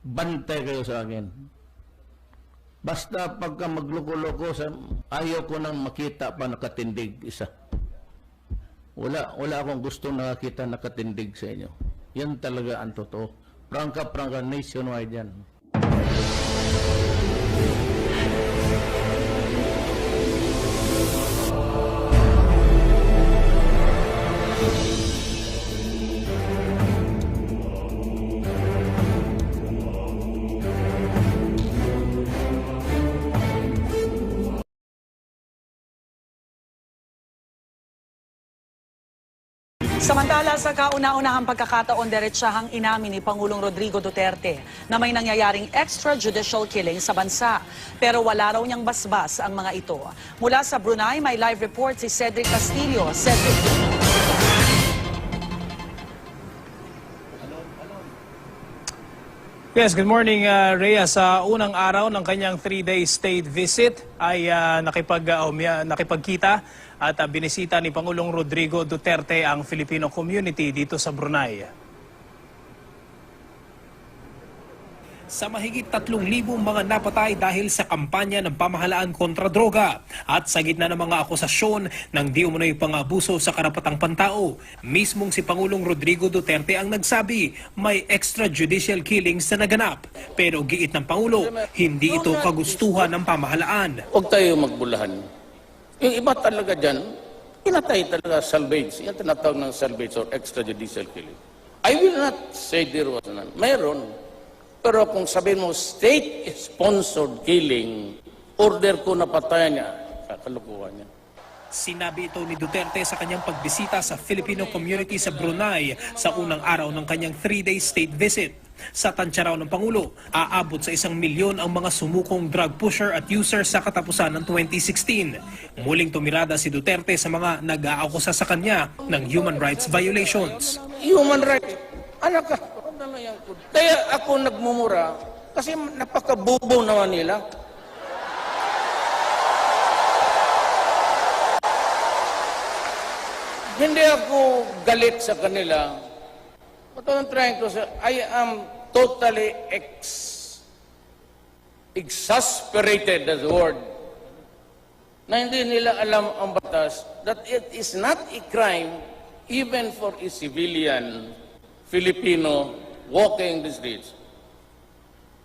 bantay kayo sa akin. Basta pagka magloko-loko, ayaw ko nang makita pa nakatindig isa. Wala akong gustong nakakita nakatindig sa inyo. Yan talaga ang totoo. Prangka nationwide yan. Samantala sa kauna-unahang pagkakataon, diretsahang inamin ni Pangulong Rodrigo Duterte na may nangyayaring extrajudicial killing sa bansa. Pero wala raw niyang basbas ang mga ito. Mula sa Brunei, may live report si Cedric Castillo. Cedric. Yes, good morning, Rhea. Sa unang araw ng kanyang 3-day state visit ay nakipagkita at binisita ni Pangulong Rodrigo Duterte ang Filipino community dito sa Brunei. Sa mahigit 3,000 mga napatay dahil sa kampanya ng pamahalaan kontra droga at sa gitna ng mga akusasyon ng di umano'y pang-abuso sa karapatang pantao, mismong si Pangulong Rodrigo Duterte ang nagsabi may extrajudicial killings na naganap. Pero giit ng Pangulo, hindi ito kagustuhan ng pamahalaan. Huwag tayo magbulahan. Yung iba talaga dyan, pinatay talaga salvage. Yan tinatawag ng salvage or extrajudicial killing. I will not say there was none. Mayroon. Pero kung sabihin mo, state-sponsored killing, order ko na patayan niya, kakalukuhan niya. Sinabi ito ni Duterte sa kanyang pagbisita sa Filipino community sa Brunei sa unang araw ng kanyang 3-day state visit. Sa tansya raw ng Pangulo, aabot sa 1 milyon ang mga sumukong drug pusher at user sa katapusan ng 2016. Muling tumirada si Duterte sa mga nag-aakusa sa kanya ng human rights violations. Human rights? Anak ka? Kaya ako nagmumura kasi napakabubo naman nila. Hindi ako galit sa kanila. What I'm trying to say, I am totally exasperated, that's the word, na hindi nila alam ang batas, that it is not a crime even for a civilian Filipino walking the streets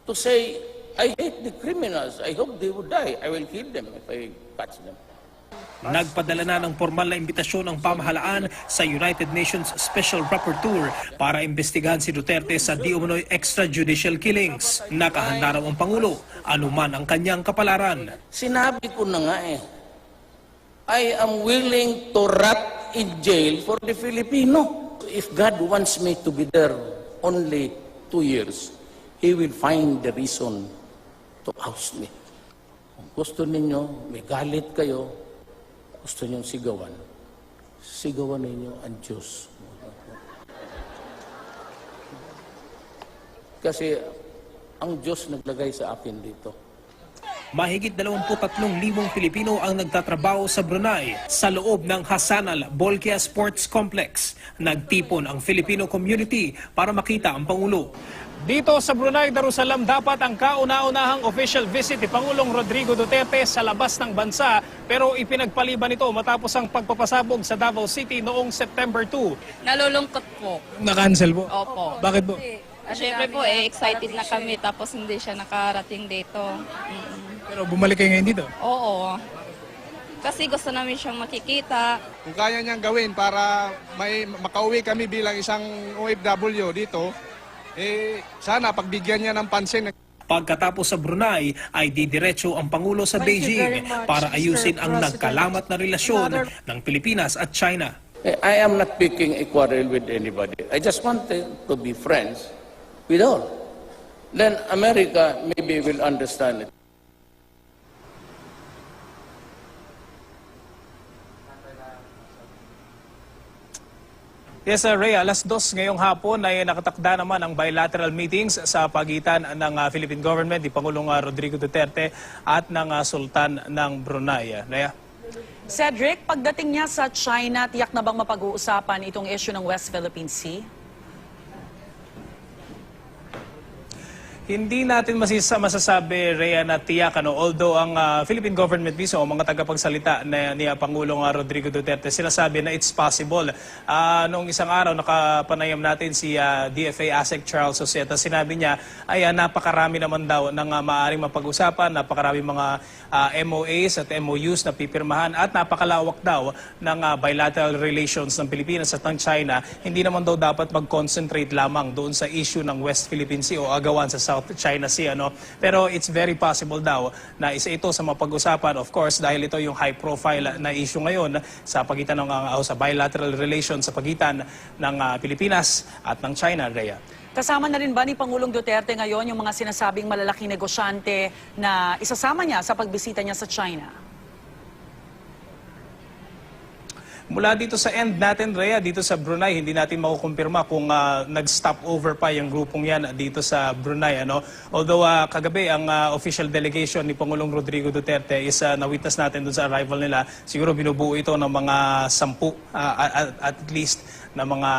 to say, I hate the criminals, I hope they would die, I will kill them if I catch them. Nagpadala na ng formal na imbitasyon ang pamahalaan sa United Nations Special Rapporteur para imbestigahan si Duterte sa di umano'y extrajudicial killings. Nakahanda raw ang Pangulo, anuman ang kanyang kapalaran. Sinabi ko na nga I am willing to rot in jail for the Filipino. If God wants me to be there only 2 years, He will find the reason to oust me. Kung gusto ninyo, may galit kayo, gusto ninyong sigawan ninyo ang Diyos. Kasi ang Diyos naglagay sa akin dito. Mahigit 23,000 Pilipino ang nagtatrabaho sa Brunei sa loob ng Hassanal Bolkiah Sports Complex. Nagtipon ang Filipino community para makita ang Pangulo. Dito sa Brunei, Darussalam, dapat ang kauna-unahang official visit ni Pangulong Rodrigo Duterte sa labas ng bansa, pero ipinagpaliban ito matapos ang pagpapasabog sa Davao City noong September 2. Nalulungkot po. Na-cancel po? Opo. Bakit po? Siyempre po, excited na kami tapos hindi siya nakarating dito. Pero bumalik kayo ngayon dito? Oo. Kasi gusto namin siyang makikita. Kung kaya niyang gawin para makauwi kami bilang isang OFW dito, sana pagbigyan niya ng pansin. Pagkatapos sa Brunei ay didiretso ang Pangulo sa Beijing para ayusin ang nagkalamat na relasyon ng Pilipinas at China. I am not picking a quarrel with anybody. I just want to be friends with all. Then America maybe will understand it. Yes, Ray, alas 2 ngayong hapon ay nakatakda naman ang bilateral meetings sa pagitan ng Philippine government, ni Pangulong Rodrigo Duterte at ng Sultan ng Brunei. Rhea? Cedric, pagdating niya sa China, tiyak na bang mapag-uusapan itong issue ng West Philippine Sea? Hindi natin masasabi, Rhea, na tiyak. Although ang Philippine government mismo, o mga tagapagsalita ni Pangulong Rodrigo Duterte, sinasabi na it's possible. Noong isang araw, nakapanayam natin si DFA ASEC Charles Oseta. Sinabi niya ay napakarami naman daw ng maaaring mapag-usapan, napakarami mga MOAs at MOUs na pipirmahan at napakalawak daw ng bilateral relations ng Pilipinas at ng China. Hindi naman daw dapat mag-concentrate lamang doon sa issue ng West Philippine Sea o agawan sa South China Sea. Pero it's very possible daw na isa ito sa mapag-usapan, of course, dahil ito yung high-profile na issue ngayon sa pagitan ng sa bilateral relations sa pagitan ng Pilipinas at ng China, Rhea. Kasama na rin ba ni Pangulong Duterte ngayon yung mga sinasabing malalaking negosyante na isasama niya sa pagbisita niya sa China? Mula dito sa end natin, Rhea, dito sa Brunei, hindi natin makukumpirma kung nag-stop over pa yung grupong yan dito sa Brunei. Although kagabi, ang official delegation ni Pangulong Rodrigo Duterte is na-witness natin dun sa arrival nila. Siguro binubuo ito ng mga 10 at least na mga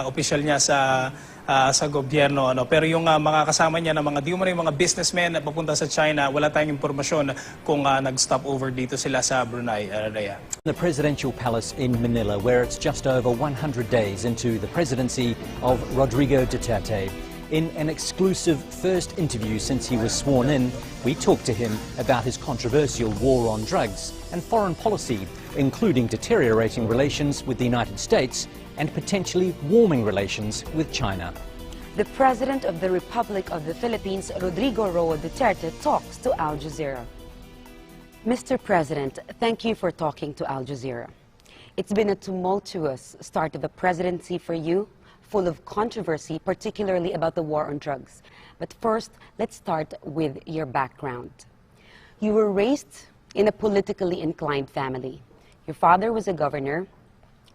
official niya sa gobyerno. Pero yung mga kasama niya na mga di umano yung mga businessmen na papunta sa China, wala tayong impormasyon kung nag-stop over dito sila sa Brunei, Rhea. The presidential palace in Manila, where it's just over 100 days into the presidency of Rodrigo Duterte. In an exclusive first interview since he was sworn in, we talked to him about his controversial war on drugs and foreign policy, including deteriorating relations with the United States and potentially warming relations with China. The President of the Republic of the Philippines, Rodrigo Duterte, talks to Al Jazeera. Mr. President, thank you for talking to Al Jazeera. It's been a tumultuous start of the presidency for you, full of controversy, particularly about the war on drugs. But first, let's start with your background. You were raised in a politically inclined family. Your father was a governor.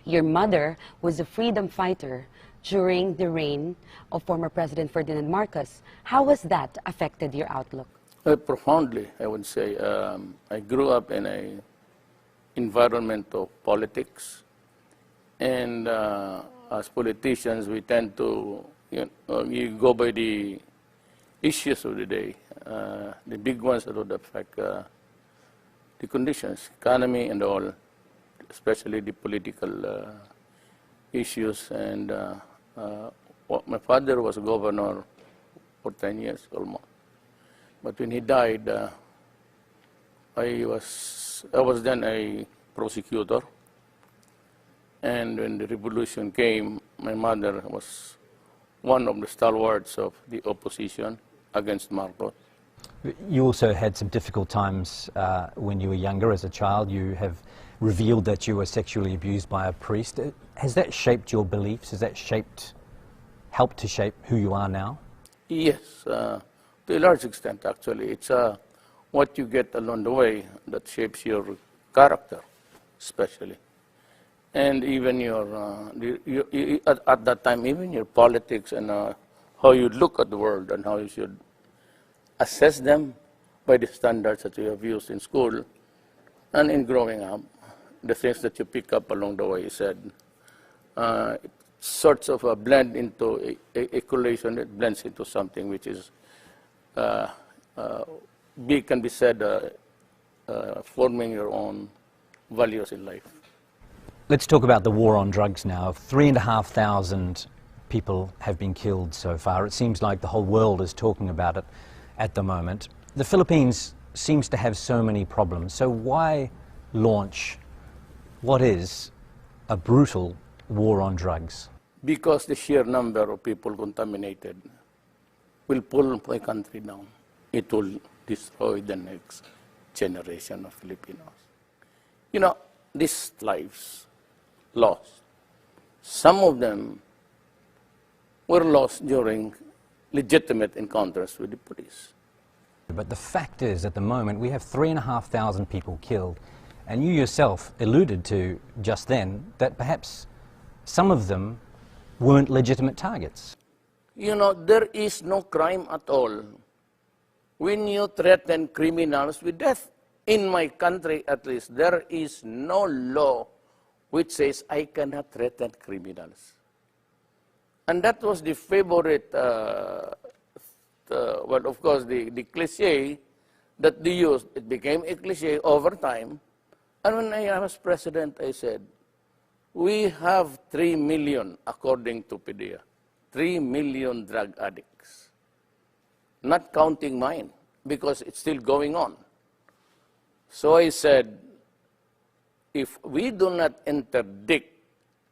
Your mother was a freedom fighter during the reign of former President Ferdinand Marcos. How has that affected your outlook? Profoundly, I would say. I grew up in an environment of politics, and as politicians, we tend to you go by the issues of the day, the big ones that would affect the conditions, economy and all, especially the political issues. And my father was governor for 10 years almost. But when he died, I was then a prosecutor. And when the revolution came, my mother was one of the stalwarts of the opposition against Marcos. You also had some difficult times when you were younger as a child. You have revealed that you were sexually abused by a priest. Has that shaped your beliefs? Has that helped to shape who you are now? Yes, to a large extent, actually. It's what you get along the way that shapes your character, especially. And even at that time, even your politics and how you look at the world and how you should assess them by the standards that you have used in school and in growing up. The things that you pick up along the way, you said, sorts of a blend into a collation. It blends into something which is can be said forming your own values in life. Let's talk about the war on drugs now. 3,500 people have been killed so far. It seems like the whole world is talking about it at the moment. The Philippines seems to have so many problems. So why launch what is a brutal war on drugs? Because the sheer number of people contaminated will pull the country down. It will destroy the next generation of Filipinos. You know, these lives lost. Some of them were lost during legitimate encounters with the police. But the fact is, at the moment, we have 3,500 people killed. And you yourself alluded to just then that perhaps some of them weren't legitimate targets. You know, there is no crime at all when you threaten criminals with death. In my country, at least, there is no law which says I cannot threaten criminals. And that was the favorite well, of course, the cliche that they used, it became a cliche over time. And when I was president, I said, we have 3 million, according to PDEA, 3 million drug addicts. Not counting mine, because it's still going on. So I said, if we do not interdict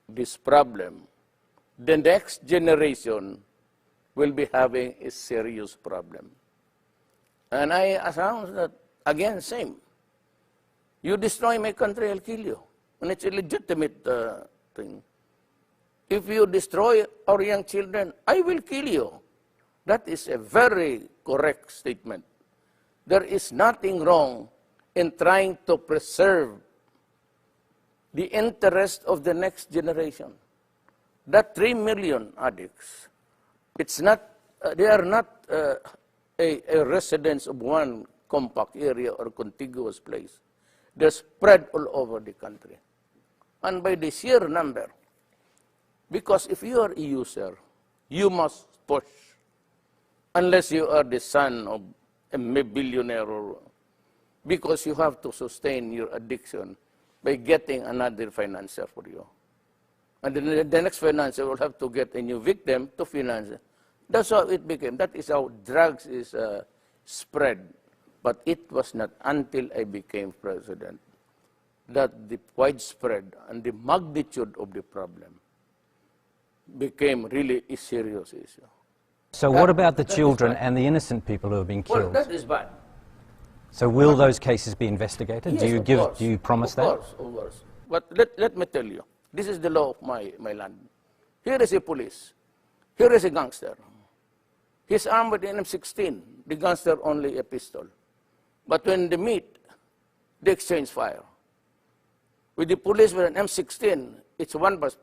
this problem, the next generation will be having a serious problem. And I announced that, again, same. You destroy my country, I'll kill you. And it's a legitimate thing. If you destroy our young children, I will kill you. That is a very correct statement. There is nothing wrong in trying to preserve the interest of the next generation. That 3 million addicts, it's not, they are not a residence of one compact area or contiguous place. They're spread all over the country. And by the sheer number, because if you are a user, you must push, unless you are the son of a billionaire, or because you have to sustain your addiction by getting another financier for you. And then the next financier will have to get a new victim to finance it. That's how it became. That is how drugs is spread. But it was not until I became president that the widespread and the magnitude of the problem became really a serious issue. So what about the children and the innocent people who have been killed? Well, that is bad. So will those cases be investigated? Yes, Do you promise that? Of course. But let me tell you, this is the law of my land. Here is a police. Here is a gangster. He's armed with an M16. The gangster only a pistol. But when they meet, they exchange fire. With the police with an M16, it's one burst,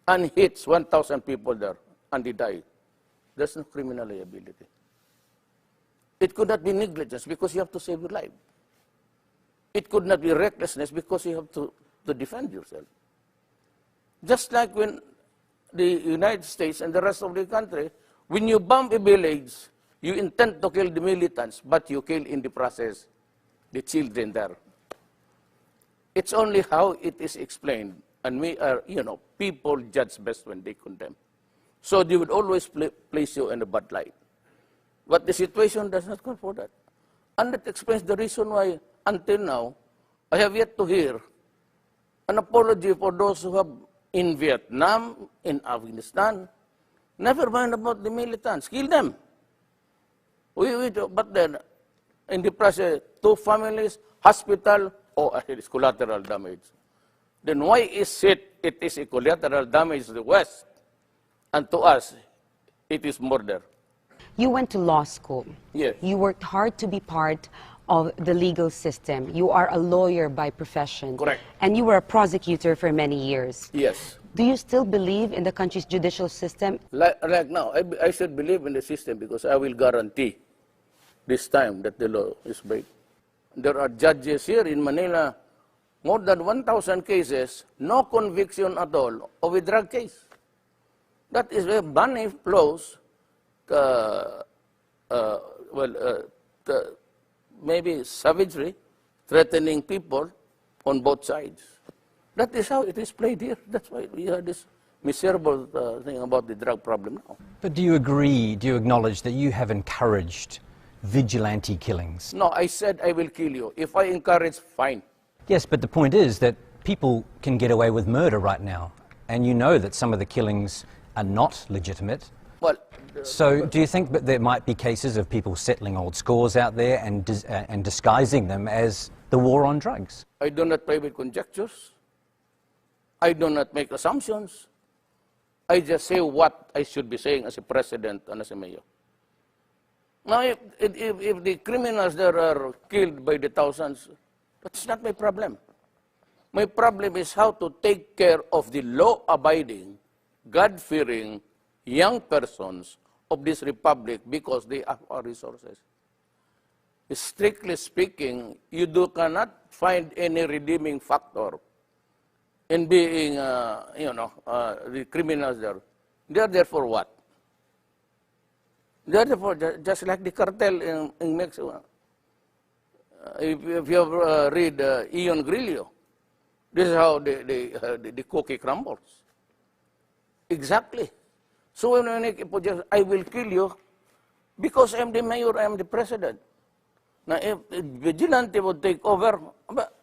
and hits 1,000 people there, and they die. There's no criminal liability. It could not be negligence because you have to save your life. It could not be recklessness because you have to defend yourself. Just like when the United States and the rest of the country, when you bomb a village, you intend to kill the militants, but you kill in the process the children there. It's only how it is explained, and we are, people judge best when they condemn. So they would always place you in a bad light. But the situation does not call for that. And that explains the reason why, until now, I have yet to hear an apology for those who have in Vietnam, in Afghanistan. Never mind about the militants. Kill them. But then, in the process, 2 families, hospital, it is collateral damage. Then why is it is a collateral damage to the West, and to us, it is murder? You went to law school. Yes. You worked hard to be part of the legal system. You are a lawyer by profession. Correct. And you were a prosecutor for many years. Yes. Do you still believe in the country's judicial system? Like now, I should believe in the system because I will guarantee this time that the law is break. There are judges here in Manila, more than 1,000 cases, no conviction at all of a drug case. That is where money flows, maybe savagery, threatening people on both sides. That is how it is played here. That's why we have this miserable thing about the drug problem now. But do you acknowledge that you have encouraged vigilante killings? No, I said I will kill you. If I encourage, fine. Yes, but the point is that people can get away with murder right now, and you know that some of the killings are not legitimate. Well, so do you think that there might be cases of people settling old scores out there and disguising them as the war on drugs? I do not play with conjectures. I do not make assumptions. I just say what I should be saying as a president and as a mayor. Now, if the criminals there are killed by the thousands, that's not my problem. My problem is how to take care of the law-abiding, God-fearing young persons of this republic because they have our resources. Strictly speaking, you cannot find any redeeming factor in being, the criminals there. They are there for what? Therefore, just like the cartel in Mexico, if you have read Ion Grillo, this is how the cookie crumbles. Exactly. So when I will kill you because I'm the mayor, I'm the president. Now, if vigilante would take over, but,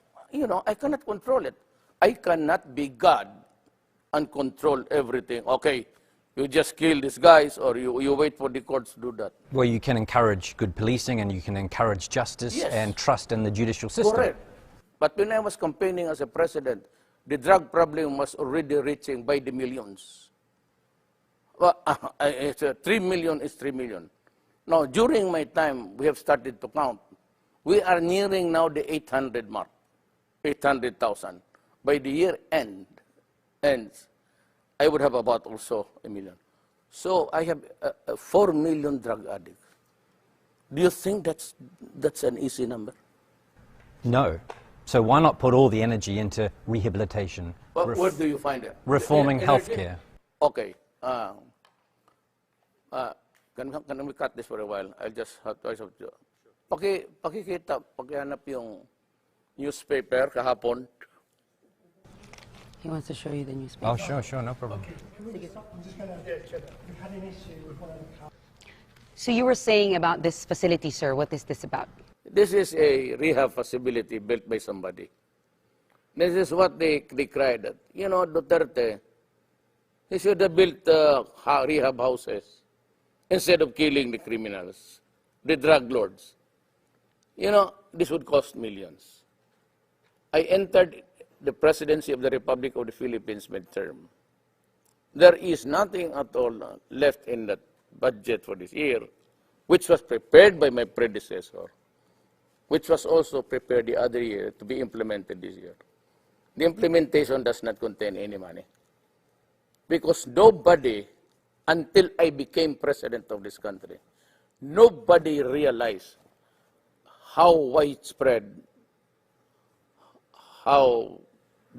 I cannot control it. I cannot be God and control everything. Okay, you just kill these guys or you wait for the courts to do that. Well, you can encourage good policing and you can encourage justice Yes. and trust in the judicial system. Correct. But when I was campaigning as a president, the drug problem was already reaching by the millions. Well, 3 million is 3 million. Now, during my time, we have started to count. We are nearing now the 800 mark, 800,000. By the year ends, I would have about also 1 million. So I have 4 million drug addicts. Do you think that's an easy number? No. So why not put all the energy into rehabilitation, Where do you find it? reforming Energy? healthcare? Okay. Can we cut this for a while? I'll just have twice of you. Pakihanap yung newspaper kahapon. He wants to show you the newspaper. Oh, sure, no problem. So you were saying about this facility, sir. What is this about? This is a rehab facility built by somebody. This is what they cried at. Duterte, he should have built rehab houses instead of killing the criminals, the drug lords. This would cost millions. I entered the presidency of the Republic of the Philippines midterm. There is nothing at all left in that budget for this year, which was prepared by my predecessor, which was also prepared the other year to be implemented this year. The implementation does not contain any money. Because nobody, until I became president of this country, nobody realized how widespread, how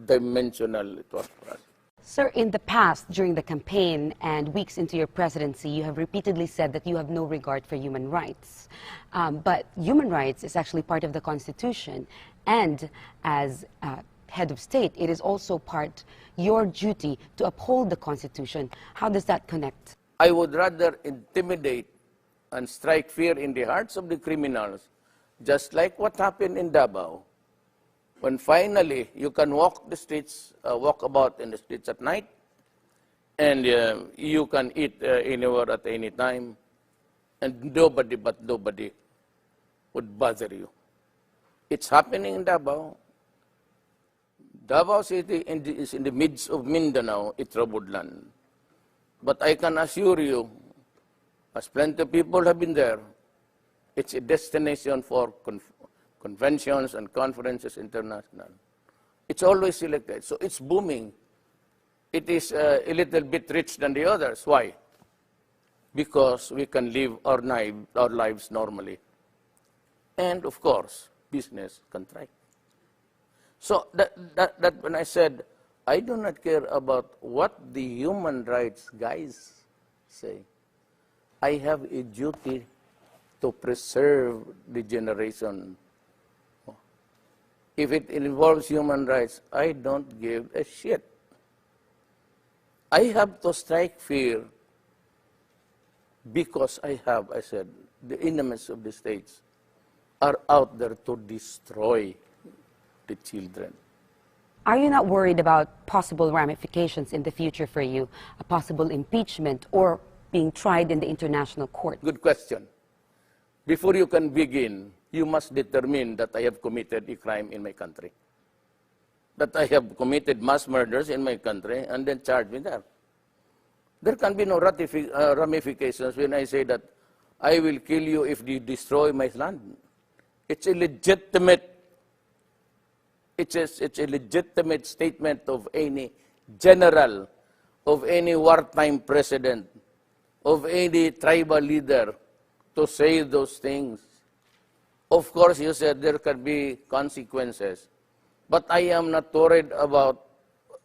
dimensional it was for us. Sir, in the past, during the campaign and weeks into your presidency, you have repeatedly said that you have no regard for human rights. But human rights is actually part of the Constitution. And as head of state, it is also your duty to uphold the Constitution. How does that connect? I would rather intimidate and strike fear in the hearts of the criminals, just like what happened in Davao, when finally you can walk the streets, walk about in the streets at night, and you can eat anywhere at any time, and nobody would bother you. It's happening in Davao. Davao City is in the midst of Mindanao, a troubled land. But I can assure you, as plenty of people have been there, it's a destination for conventions and conferences international. It's always selected, so it's booming. It is a little bit rich than the others. Why? Because we can live our lives normally. And of course, business can thrive. So that when I said, I do not care about what the human rights guys say. I have a duty to preserve the generation. If it involves human rights, I don't give a shit. I have to strike fear because I said, the enemies of the states are out there to destroy the children. Are you not worried about possible ramifications in the future for you, a possible impeachment or being tried in the international court? Good question. Before you can begin, you must determine that I have committed a crime in my country. That I have committed mass murders in my country and then charge me there. There can be no ramifications when I say that I will kill you if you destroy my land. It's a legitimate statement of any general, of any wartime president, of any tribal leader to say those things. Of course, you said there can be consequences. But I am not worried about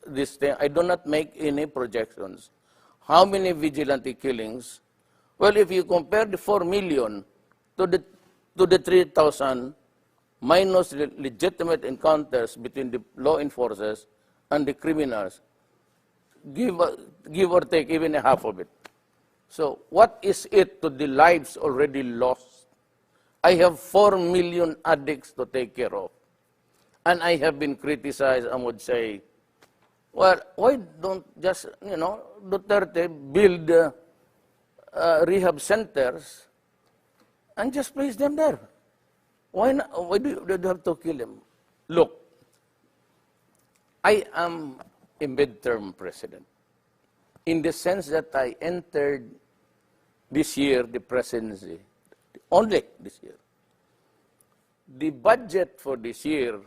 this thing. I do not make any projections. How many vigilante killings Well, if you compare the 4 million to the 3,000 minus legitimate encounters between the law enforcers and the criminals, give or take even a half of it. So what is it to the lives already lost? I have 4 million addicts to take care of. And I have been criticized and would say, well, why don't just, Duterte build rehab centers and just place them there? Why not? Why do you have to kill them? Look, I am a midterm president in the sense that I entered this year the presidency, only this year. The budget for this year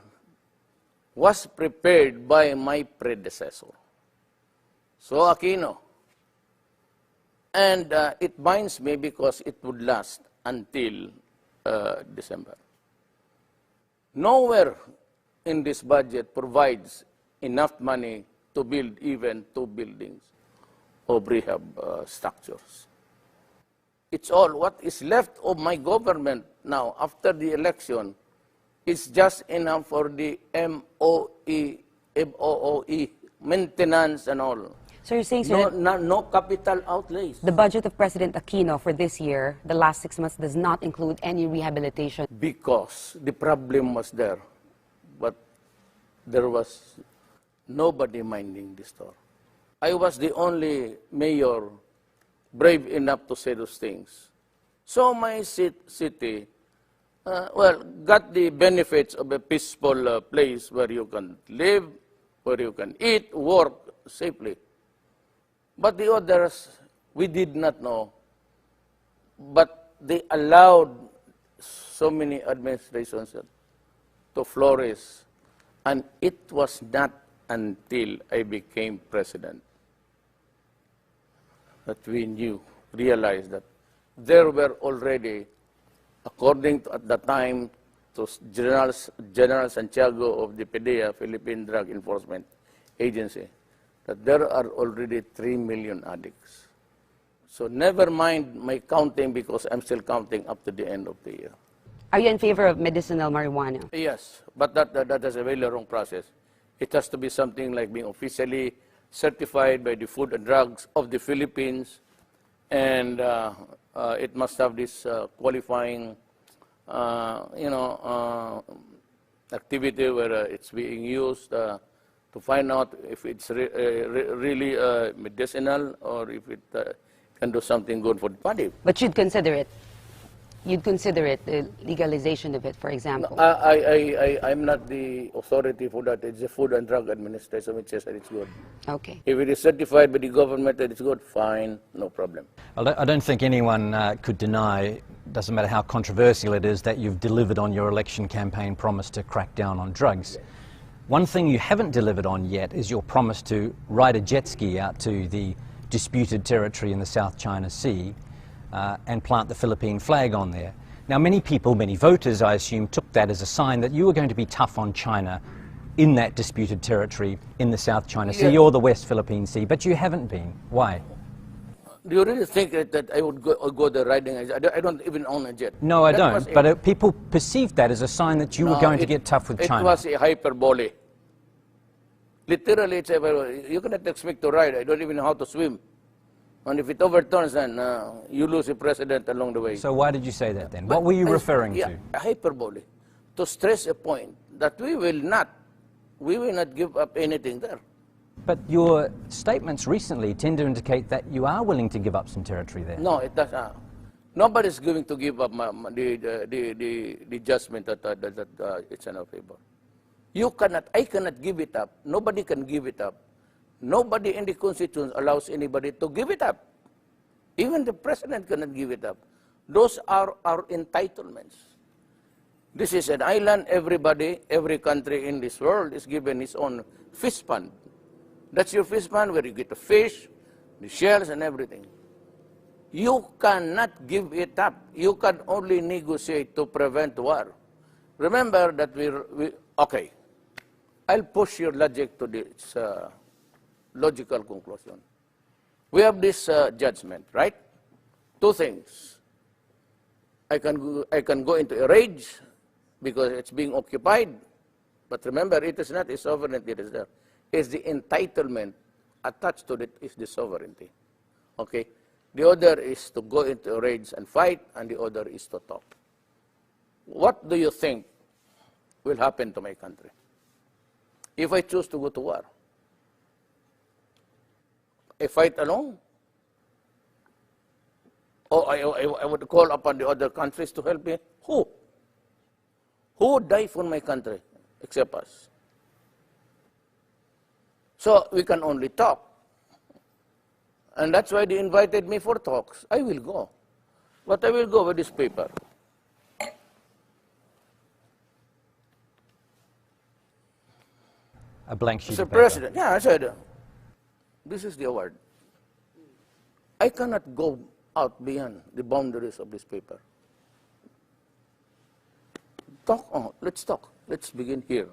was prepared by my predecessor, So Aquino. And it binds me because it would last until December. Nowhere in this budget provides enough money to build even 2 buildings of rehab structures. It's all what is left of my government now after the election is just enough for the MOE, maintenance and all. So you're saying, sir, No capital outlays. the budget of President Aquino for this year, the last 6 months, does not include any rehabilitation? Because the problem was there, but there was nobody minding the store. I was the only mayor brave enough to say those things. So my city, got the benefits of a peaceful place where you can live, where you can eat, work safely. But the others, we did not know. But they allowed so many administrations to flourish. And it was not until I became president that we realized that there were already, according to at the time to General Santiago of the PDEA, Philippine Drug Enforcement Agency, that there are already 3 million addicts. So never mind my counting because I'm still counting up to the end of the year. Are you in favor of medicinal marijuana? Yes, but that is a very long process. It has to be something like being officially certified by the Food and Drugs of the Philippines, and it must have this qualifying, activity where it's being used to find out if it's really medicinal or if it can do something good for the body. But you'd consider it? You'd consider it, the legalization of it, for example? I'm not the authority for that. It's the Food and Drug Administration which says that it's good. Okay. If it is certified by the government that it's good, fine, no problem. I don't think anyone could deny, doesn't matter how controversial it is, that you've delivered on your election campaign promise to crack down on drugs. One thing you haven't delivered on yet is your promise to ride a jet ski out to the disputed territory in the South China Sea and plant the Philippine flag on there. Now, many people, many voters, I assume, took that as a sign that you were going to be tough on China in that disputed territory in the South China Sea or the West Philippine Sea, but you haven't been. Why? Do you really think that I would go there riding? I don't even own a jet. No, I don't. But people perceived that as a sign that you were going to get tough with China. It was a hyperbole. Literally, you cannot expect to ride. I don't even know how to swim. And if it overturns, then you lose a president along the way. So why did you say that then? What were you referring to? Hyperbole. To stress a point that we will not give up anything there. But your statements recently tend to indicate that you are willing to give up some territory there. No, it does not. Nobody's going to give up the judgment that it's in our favor. I cannot give it up. Nobody can give it up. Nobody in the Constitution allows anybody to give it up. Even the president cannot give it up. Those are our entitlements. This is an island. Everybody, every country in this world is given its own fish pond. That's your fish pond where you get the fish, the shells, and everything. You cannot give it up. You can only negotiate to prevent war. Remember that okay, I'll push your logic to this logical conclusion. We have this judgment, right? two things. I can go into a rage because it's being occupied. But remember, it is not a sovereignty that is there. It's the entitlement attached to it is the sovereignty. Okay? The other is to go into a rage and fight, and the other is to talk. What do you think will happen to my country if I choose to go to war? I fight alone? Or I would call upon the other countries to help me? Who? Who would die for my country except us? So we can only talk. And that's why they invited me for talks. I will go. But I will go with this paper. A blank sheet Mr. of paper. President, yeah, I said, this is the award. I cannot go out beyond the boundaries of this paper. Talk on, let's talk. Let's begin here.